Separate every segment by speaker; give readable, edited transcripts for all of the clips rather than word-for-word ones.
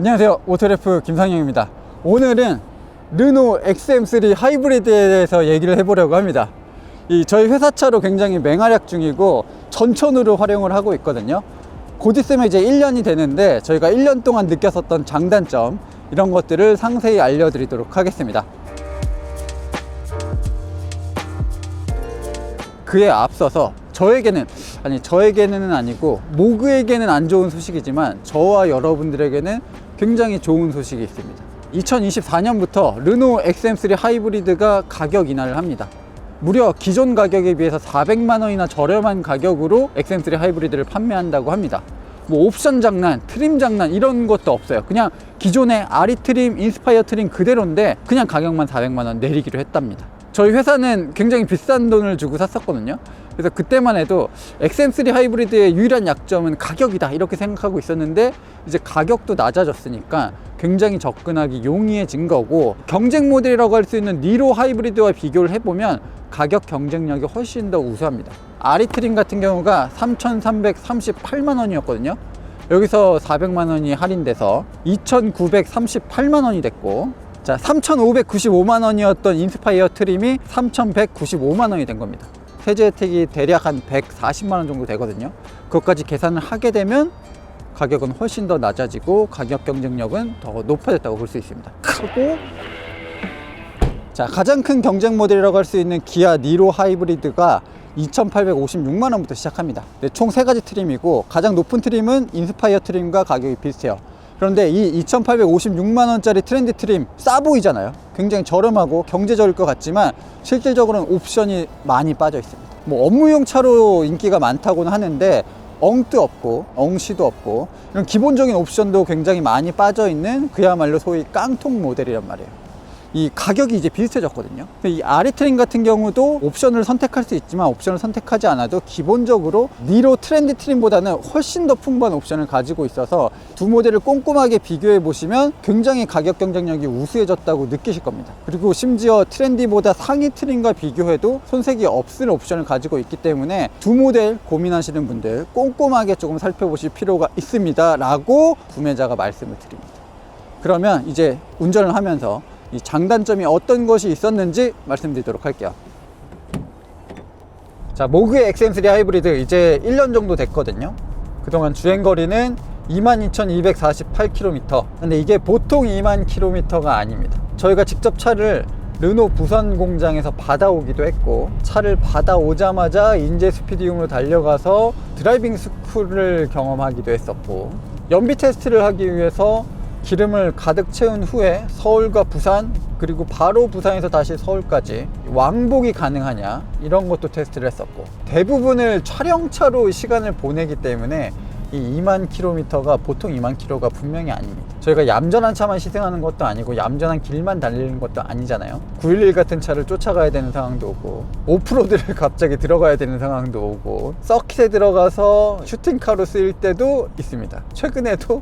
Speaker 1: 안녕하세요, 오토래프 김상영입니다. 오늘은 르노 XM3 하이브리드에 대해서 얘기를 해보려고 합니다. 저희 회사차로 굉장히 맹활약 중이고 전천후로 활용을 하고 있거든요. 곧 있으면 이제 1년이 되는데 저희가 1년 동안 느꼈었던 장단점, 이런 것들을 상세히 알려드리도록 하겠습니다. 그에 앞서서 저에게는 아니고 모그에게는 안 좋은 소식이지만 저와 여러분들에게는 굉장히 좋은 소식이 있습니다. 2024년부터 르노 XM3 하이브리드가 가격 인하를 합니다. 무려 기존 가격에 비해서 400만 원이나 저렴한 가격으로 XM3 하이브리드를 판매한다고 합니다. 뭐 옵션 장난, 트림 장난 이런 것도 없어요. 그냥 기존의 아리 트림, 인스파이어 트림 그대로인데 그냥 가격만 400만 원 내리기로 했답니다. 저희 회사는 굉장히 비싼 돈을 주고 샀었거든요. 그래서 그때만 해도 XM3 하이브리드의 유일한 약점은 가격이다 이렇게 생각하고 있었는데, 이제 가격도 낮아졌으니까 굉장히 접근하기 용이해진 거고, 경쟁 모델이라고 할 수 있는 니로 하이브리드와 비교를 해보면 가격 경쟁력이 훨씬 더 우수합니다. 아리트림 같은 경우가 3,338만 원이었거든요. 여기서 400만 원이 할인돼서 2,938만 원이 됐고, 자, 3,595만 원이었던 인스파이어 트림이 3,195만 원이 된 겁니다. 세제 혜택이 대략 한 140만 원 정도 되거든요. 그것까지 계산을 하게 되면 가격은 훨씬 더 낮아지고 가격 경쟁력은 더 높아졌다고 볼 수 있습니다. 크고, 자, 가장 큰 경쟁 모델이라고 할 수 있는 기아 니로 하이브리드가 2,856만 원부터 시작합니다. 총 3가지 트림이고 가장 높은 트림은 인스파이어 트림과 가격이 비슷해요. 그런데 이 2,856만 원짜리 트렌디 트림 싸 보이잖아요. 굉장히 저렴하고 경제적일 것 같지만 실질적으로는 옵션이 많이 빠져 있습니다. 뭐 업무용 차로 인기가 많다고는 하는데 엉도 없고 엉시도 없고 이런 기본적인 옵션도 굉장히 많이 빠져 있는 그야말로 소위 깡통 모델이란 말이에요. 이 가격이 이제 비슷해졌거든요. 이 아리트림 같은 경우도 옵션을 선택할 수 있지만 옵션을 선택하지 않아도 기본적으로 니로 트렌디 트림보다는 훨씬 더 풍부한 옵션을 가지고 있어서 두 모델을 꼼꼼하게 비교해 보시면 굉장히 가격 경쟁력이 우수해졌다고 느끼실 겁니다. 그리고 심지어 트렌디보다 상위 트림과 비교해도 손색이 없을 옵션을 가지고 있기 때문에 두 모델 고민하시는 분들 꼼꼼하게 조금 살펴보실 필요가 있습니다 라고 구매자가 말씀을 드립니다. 그러면 이제 운전을 하면서 이 장단점이 어떤 것이 있었는지 말씀드리도록 할게요. 자, 모그의 XM3 하이브리드 이제 1년 정도 됐거든요. 그동안 주행거리는 22,248km. 근데 이게 보통 2만 km가 아닙니다. 저희가 직접 차를 르노 부산 공장에서 받아오기도 했고, 차를 받아오자마자 인제 스피디움으로 달려가서 드라이빙 스쿨을 경험하기도 했었고, 연비 테스트를 하기 위해서 기름을 가득 채운 후에 서울과 부산, 그리고 바로 부산에서 다시 서울까지 왕복이 가능하냐 이런 것도 테스트를 했었고, 대부분을 촬영차로 시간을 보내기 때문에 이 2만 킬로미터가 보통 2만 킬로가 분명히 아닙니다. 저희가 얌전한 차만 시승하는 것도 아니고 얌전한 길만 달리는 것도 아니잖아요. 911 같은 차를 쫓아가야 되는 상황도 오고, 오프로드를 갑자기 들어가야 되는 상황도 오고, 서킷에 들어가서 슈팅카로 쓰일 때도 있습니다. 최근에도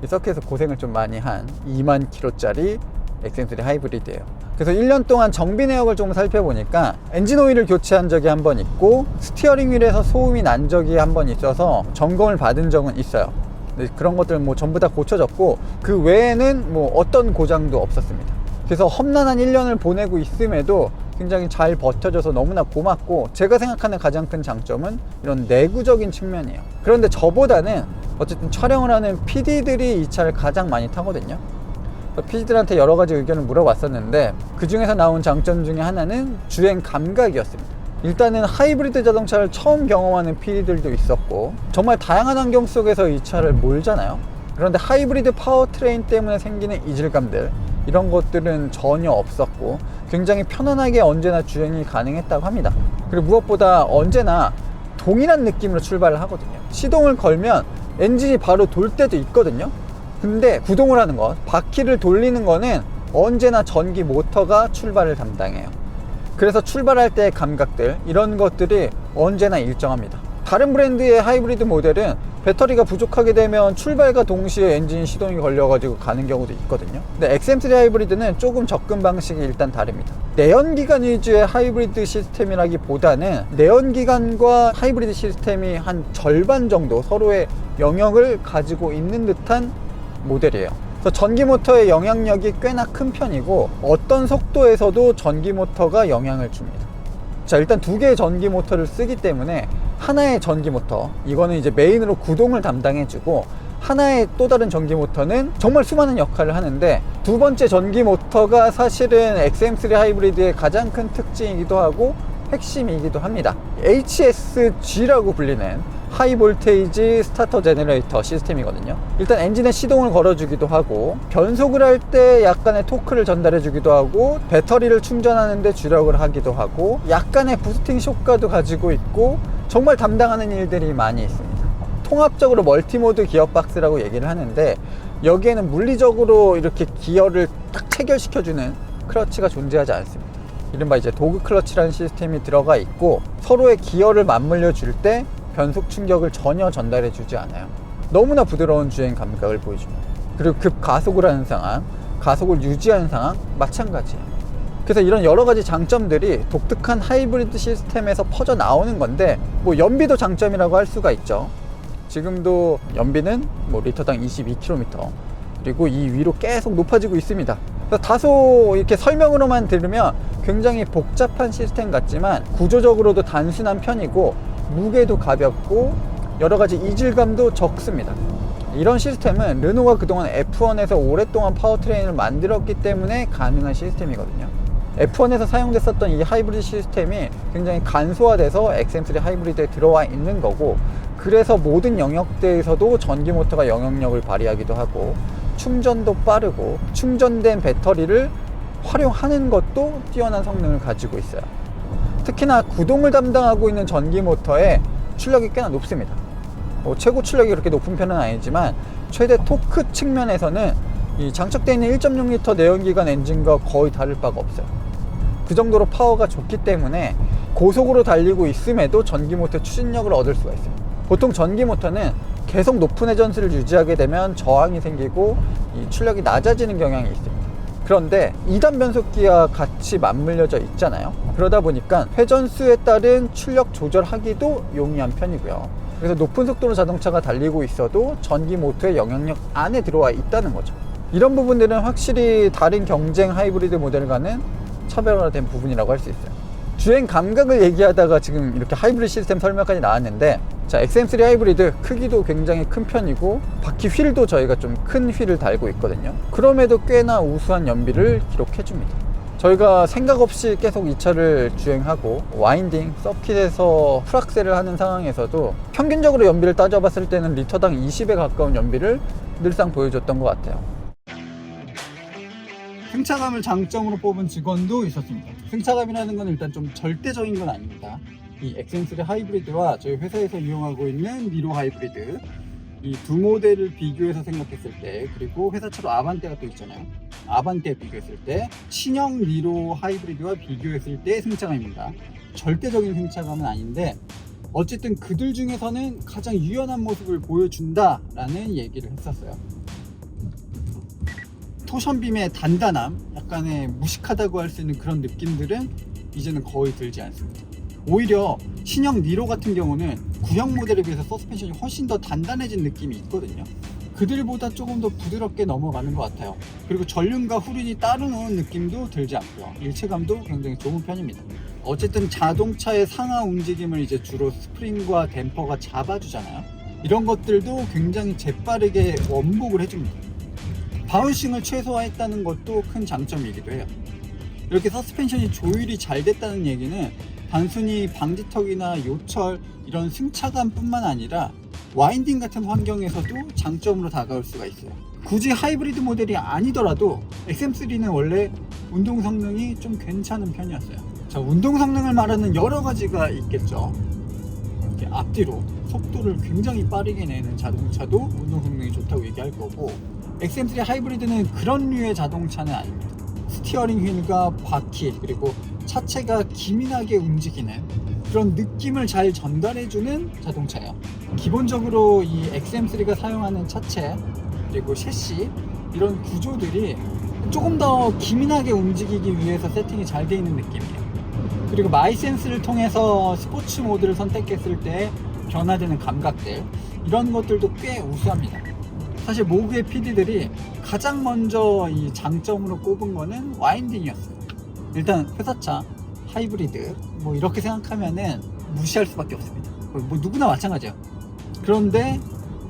Speaker 1: 이 서킷에서 고생을 좀 많이 한 2만 킬로짜리 XM3 하이브리드예요. 그래서 1년 동안 정비 내역을 좀 살펴보니까 엔진 오일을 교체한 적이 한 번 있고, 스티어링 휠에서 소음이 난 적이 한 번 있어서 점검을 받은 적은 있어요. 근데 그런 것들 뭐 전부 다 고쳐졌고, 그 외에는 뭐 어떤 고장도 없었습니다. 그래서 험난한 1년을 보내고 있음에도 굉장히 잘 버텨줘서 너무나 고맙고, 제가 생각하는 가장 큰 장점은 이런 내구적인 측면이에요. 그런데 저보다는 어쨌든 촬영을 하는 PD들이 이 차를 가장 많이 타거든요. PD들한테 여러 가지 의견을 물어봤었는데 그 중에서 나온 장점 중에 하나는 주행 감각이었습니다. 일단은 하이브리드 자동차를 처음 경험하는 PD들도 있었고, 정말 다양한 환경 속에서 이 차를 몰잖아요. 그런데 하이브리드 파워트레인 때문에 생기는 이질감들, 이런 것들은 전혀 없었고 굉장히 편안하게 언제나 주행이 가능했다고 합니다. 그리고 무엇보다 언제나 동일한 느낌으로 출발을 하거든요. 시동을 걸면 엔진이 바로 돌 때도 있거든요. 근데 구동을 하는 것, 바퀴를 돌리는 거는 언제나 전기 모터가 출발을 담당해요. 그래서 출발할 때의 감각들, 이런 것들이 언제나 일정합니다. 다른 브랜드의 하이브리드 모델은 배터리가 부족하게 되면 출발과 동시에 엔진 시동이 걸려가지고 가는 경우도 있거든요. 근데 XM3 하이브리드는 조금 접근 방식이 일단 다릅니다. 내연기관 위주의 하이브리드 시스템이라기보다는 내연기관과 하이브리드 시스템이 한 절반 정도 서로의 영역을 가지고 있는 듯한 모델이에요. 그래서 전기 모터의 영향력이 꽤나 큰 편이고 어떤 속도에서도 전기 모터가 영향을 줍니다. 자, 일단 두 개의 전기 모터를 쓰기 때문에 하나의 전기 모터, 이거는 이제 메인으로 구동을 담당해주고 하나의 또 다른 전기 모터는 정말 수많은 역할을 하는데, 두 번째 전기 모터가 사실은 XM3 하이브리드의 가장 큰 특징이기도 하고 핵심이기도 합니다. HSG라고 불리는 하이 볼테이지 스타터 제너레이터 시스템이거든요. 일단 엔진에 시동을 걸어주기도 하고, 변속을 할 때 약간의 토크를 전달해 주기도 하고, 배터리를 충전하는데 주력을 하기도 하고, 약간의 부스팅 효과도 가지고 있고, 정말 담당하는 일들이 많이 있습니다. 통합적으로 멀티모드 기어박스라고 얘기를 하는데, 여기에는 물리적으로 이렇게 기어를 딱 체결시켜주는 클러치가 존재하지 않습니다. 이른바 이제 도그 클러치라는 시스템이 들어가 있고, 서로의 기어를 맞물려 줄 때 변속 충격을 전혀 전달해 주지 않아요. 너무나 부드러운 주행 감각을 보여줍니다. 그리고 급 가속을 하는 상황, 가속을 유지하는 상황 마찬가지예요. 그래서 이런 여러 가지 장점들이 독특한 하이브리드 시스템에서 퍼져 나오는 건데, 뭐 연비도 장점이라고 할 수가 있죠. 지금도 연비는 뭐 리터당 22km, 그리고 이 위로 계속 높아지고 있습니다. 다소 이렇게 설명으로만 들으면 굉장히 복잡한 시스템 같지만 구조적으로도 단순한 편이고, 무게도 가볍고 여러 가지 이질감도 적습니다. 이런 시스템은 르노가 그동안 F1에서 오랫동안 파워트레인을 만들었기 때문에 가능한 시스템이거든요. F1에서 사용됐었던 이 하이브리드 시스템이 굉장히 간소화돼서 XM3 하이브리드에 들어와 있는 거고, 그래서 모든 영역대에서도 전기 모터가 영향력을 발휘하기도 하고, 충전도 빠르고 충전된 배터리를 활용하는 것도 뛰어난 성능을 가지고 있어요. 특히나 구동을 담당하고 있는 전기 모터의 출력이 꽤나 높습니다. 최고 출력이 그렇게 높은 편은 아니지만 최대 토크 측면에서는 이 장착되어 있는 1.6L 내연기관 엔진과 거의 다를 바가 없어요. 그 정도로 파워가 좋기 때문에 고속으로 달리고 있음에도 전기 모터 추진력을 얻을 수가 있어요. 보통 전기 모터는 계속 높은 회전수를 유지하게 되면 저항이 생기고 이 출력이 낮아지는 경향이 있습니다. 그런데 2단 변속기와 같이 맞물려져 있잖아요. 그러다 보니까 회전수에 따른 출력 조절하기도 용이한 편이고요. 그래서 높은 속도로 자동차가 달리고 있어도 전기 모터의 영향력 안에 들어와 있다는 거죠. 이런 부분들은 확실히 다른 경쟁 하이브리드 모델과는 차별화된 부분이라고 할 수 있어요. 주행 감각을 얘기하다가 지금 이렇게 하이브리드 시스템 설명까지 나왔는데, 자, XM3 하이브리드 크기도 굉장히 큰 편이고 바퀴 휠도 저희가 좀 큰 휠을 달고 있거든요. 그럼에도 꽤나 우수한 연비를 기록해 줍니다. 저희가 생각 없이 계속 이 차를 주행하고 와인딩, 서킷에서 풀악셀을 하는 상황에서도 평균적으로 연비를 따져봤을 때는 리터당 20에 가까운 연비를 늘상 보여줬던 것 같아요. 승차감을 장점으로 뽑은 직원도 있었습니다. 승차감이라는 건 일단 좀 절대적인 건 아닙니다. 이 XM3 하이브리드와 저희 회사에서 이용하고 있는 니로 하이브리드, 이 두 모델을 비교해서 생각했을 때, 그리고 회사차로 아반떼가 또 있잖아요. 아반떼 비교했을 때, 신형 니로 하이브리드와 비교했을 때 승차감입니다. 절대적인 승차감은 아닌데 어쨌든 그들 중에서는 가장 유연한 모습을 보여준다라는 얘기를 했었어요. 토션빔의 단단함, 약간의 무식하다고 할 수 있는 그런 느낌들은 이제는 거의 들지 않습니다. 오히려 신형 니로 같은 경우는 구형 모델에 비해서 서스펜션이 훨씬 더 단단해진 느낌이 있거든요. 그들보다 조금 더 부드럽게 넘어가는 것 같아요. 그리고 전륜과 후륜이 따르는 느낌도 들지 않고요. 일체감도 굉장히 좋은 편입니다. 어쨌든 자동차의 상하 움직임을 이제 주로 스프링과 댐퍼가 잡아주잖아요. 이런 것들도 굉장히 재빠르게 원복을 해줍니다. 바운싱을 최소화했다는 것도 큰 장점이기도 해요. 이렇게 서스펜션이 조율이 잘 됐다는 얘기는 단순히 방지턱이나 요철, 이런 승차감 뿐만 아니라 와인딩 같은 환경에서도 장점으로 다가올 수가 있어요. 굳이 하이브리드 모델이 아니더라도 XM3는 원래 운동 성능이 좀 괜찮은 편이었어요. 자, 운동 성능을 말하는 여러 가지가 있겠죠. 이렇게 앞뒤로 속도를 굉장히 빠르게 내는 자동차도 운동 성능이 좋다고 얘기할 거고, XM3 하이브리드는 그런 류의 자동차는 아닙니다. 스티어링 휠과 바퀴, 그리고 차체가 기민하게 움직이는 그런 느낌을 잘 전달해주는 자동차예요. 기본적으로 이 XM3가 사용하는 차체, 그리고 셰시, 이런 구조들이 조금 더 기민하게 움직이기 위해서 세팅이 잘 되어 있는 느낌이에요. 그리고 마이센스를 통해서 스포츠 모드를 선택했을 때 변화되는 감각들, 이런 것들도 꽤 우수합니다. 사실 모그의 PD들이 가장 먼저 이 장점으로 꼽은 거는 와인딩이었어요. 일단 회사차, 하이브리드 뭐 이렇게 생각하면은 무시할 수밖에 없습니다. 뭐 누구나 마찬가지예요. 그런데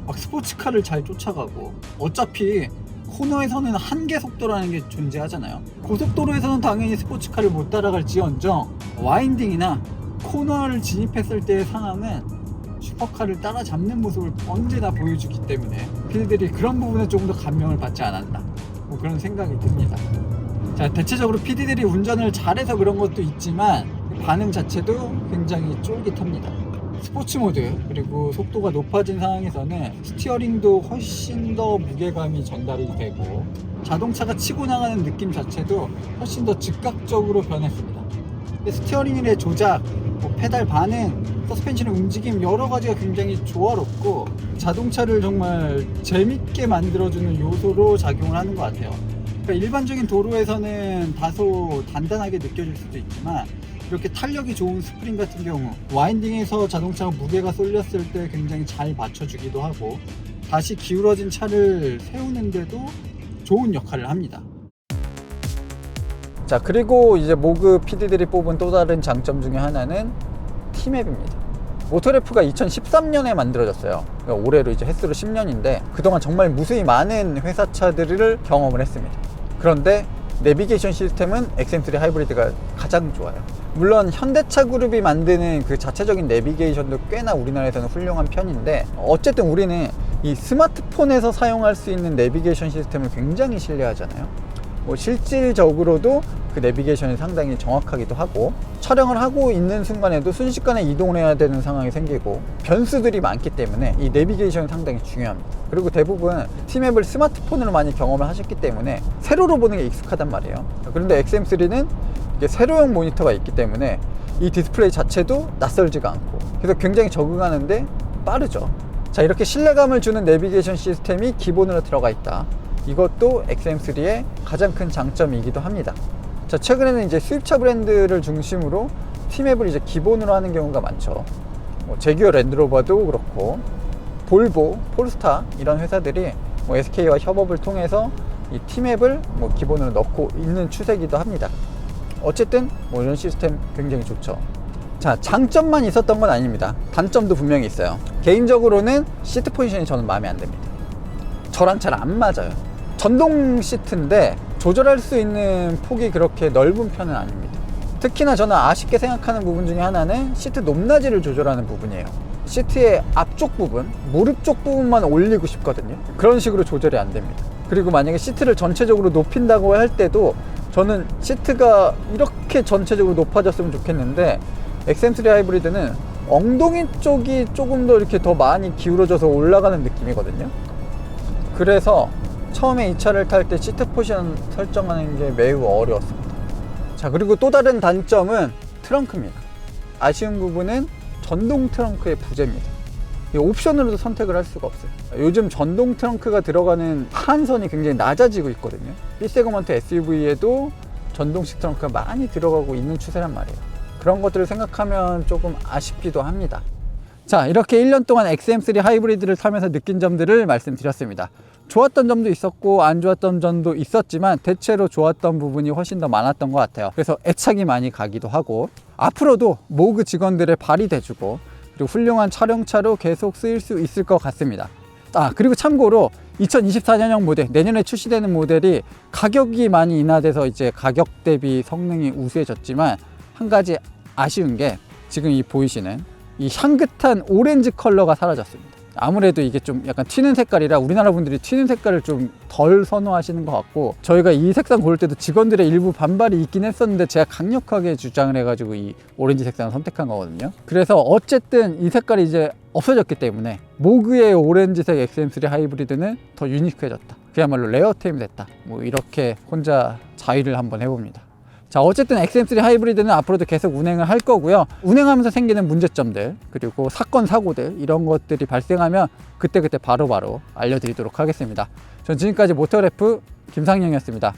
Speaker 1: 막 스포츠카를 잘 쫓아가고, 어차피 코너에서는 한계 속도라는 게 존재하잖아요. 고속도로에서는 당연히 스포츠카를 못 따라갈지언정 와인딩이나 코너를 진입했을 때의 상황은 슈퍼카를 따라잡는 모습을 언제나 보여주기 때문에 필들이 그런 부분에 조금 더 감명을 받지 않았나, 뭐 그런 생각이 듭니다. 자, 대체적으로 PD들이 운전을 잘해서 그런 것도 있지만 반응 자체도 굉장히 쫄깃합니다. 스포츠 모드 그리고 속도가 높아진 상황에서는 스티어링도 훨씬 더 무게감이 전달이 되고, 자동차가 치고 나가는 느낌 자체도 훨씬 더 즉각적으로 변했습니다. 스티어링의 조작, 뭐 페달 반응, 서스펜션의 움직임, 여러 가지가 굉장히 조화롭고 자동차를 정말 재밌게 만들어주는 요소로 작용을 하는 것 같아요. 그러니까 일반적인 도로에서는 다소 단단하게 느껴질 수도 있지만, 이렇게 탄력이 좋은 스프링 같은 경우 와인딩에서 자동차가 무게가 쏠렸을 때 굉장히 잘 받쳐주기도 하고, 다시 기울어진 차를 세우는데도 좋은 역할을 합니다. 자, 그리고 이제 모그 PD들이 뽑은 또 다른 장점 중에 하나는 T맵입니다. 모터래프가 2013년에 만들어졌어요. 그러니까 올해로 이제 횟수로 10년인데 그동안 정말 무수히 많은 회사차들을 경험을 했습니다. 그런데 내비게이션 시스템은 XM3 하이브리드가 가장 좋아요. 물론 현대차 그룹이 만드는 그 자체적인 내비게이션도 꽤나 우리나라에서는 훌륭한 편인데, 어쨌든 우리는 이 스마트폰에서 사용할 수 있는 내비게이션 시스템을 굉장히 신뢰하잖아요. 뭐 실질적으로도 그 내비게이션이 상당히 정확하기도 하고, 촬영을 하고 있는 순간에도 순식간에 이동을 해야 되는 상황이 생기고, 변수들이 많기 때문에 이 내비게이션이 상당히 중요합니다. 그리고 대부분 T맵을 스마트폰으로 많이 경험을 하셨기 때문에 세로로 보는 게 익숙하단 말이에요. 그런데 XM3는 이게 세로형 모니터가 있기 때문에 이 디스플레이 자체도 낯설지가 않고, 그래서 굉장히 적응하는데 빠르죠. 자, 이렇게 신뢰감을 주는 내비게이션 시스템이 기본으로 들어가 있다. 이것도 XM3의 가장 큰 장점이기도 합니다. 자, 최근에는 이제 수입차 브랜드를 중심으로 T맵을 이제 기본으로 하는 경우가 많죠. 뭐 제규어 랜드로버도 그렇고, 볼보, 폴스타 이런 회사들이 뭐 SK와 협업을 통해서 이 T맵을 뭐 기본으로 넣고 있는 추세이기도 합니다. 어쨌든 뭐 이런 시스템 굉장히 좋죠. 자, 장점만 있었던 건 아닙니다. 단점도 분명히 있어요. 개인적으로는 시트 포지션이 저는 마음에 안 듭니다. 저랑 잘 안 맞아요. 전동 시트인데 조절할 수 있는 폭이 그렇게 넓은 편은 아닙니다. 특히나 저는 아쉽게 생각하는 부분 중에 하나는 시트 높낮이를 조절하는 부분이에요. 시트의 앞쪽 부분, 무릎 쪽 부분만 올리고 싶거든요. 그런 식으로 조절이 안 됩니다. 그리고 만약에 시트를 전체적으로 높인다고 할 때도 저는 시트가 이렇게 전체적으로 높아졌으면 좋겠는데, XM3 하이브리드는 엉덩이 쪽이 조금 더 이렇게 더 많이 기울어져서 올라가는 느낌이거든요. 그래서 처음에 이 차를 탈 때 시트 포지션 설정하는 게 매우 어려웠습니다. 자, 그리고 또 다른 단점은 트렁크입니다. 아쉬운 부분은 전동 트렁크의 부재입니다. 이 옵션으로도 선택을 할 수가 없어요. 요즘 전동 트렁크가 들어가는 한선이 굉장히 낮아지고 있거든요. B세그먼트 SUV에도 전동식 트렁크가 많이 들어가고 있는 추세란 말이에요. 그런 것들을 생각하면 조금 아쉽기도 합니다. 자, 이렇게 1년 동안 XM3 하이브리드를 타면서 느낀 점들을 말씀드렸습니다. 좋았던 점도 있었고 안 좋았던 점도 있었지만 대체로 좋았던 부분이 훨씬 더 많았던 것 같아요. 그래서 애착이 많이 가기도 하고, 앞으로도 모그 직원들의 발이 돼주고, 그리고 훌륭한 촬영차로 계속 쓰일 수 있을 것 같습니다. 그리고 참고로 2024년형 모델, 내년에 출시되는 모델이 가격이 많이 인하돼서 이제 가격 대비 성능이 우수해졌지만, 한 가지 아쉬운 게 지금 이 보이시는 이 향긋한 오렌지 컬러가 사라졌습니다. 아무래도 이게 좀 약간 튀는 색깔이라 우리나라 분들이 튀는 색깔을 좀 덜 선호하시는 것 같고, 저희가 이 색상 고를 때도 직원들의 일부 반발이 있긴 했었는데 제가 강력하게 주장을 해가지고 이 오렌지 색상을 선택한 거거든요. 그래서 어쨌든 이 색깔이 이제 없어졌기 때문에 모그의 오렌지색 XM3 하이브리드는 더 유니크해졌다, 그야말로 레어템이 됐다, 뭐 이렇게 혼자 자위를 한번 해봅니다. 자, 어쨌든 XM3 하이브리드는 앞으로도 계속 운행을 할 거고요. 운행하면서 생기는 문제점들, 그리고 사건, 사고들, 이런 것들이 발생하면 그때그때 바로바로 알려드리도록 하겠습니다. 전 지금까지 모터래프 김상영이었습니다.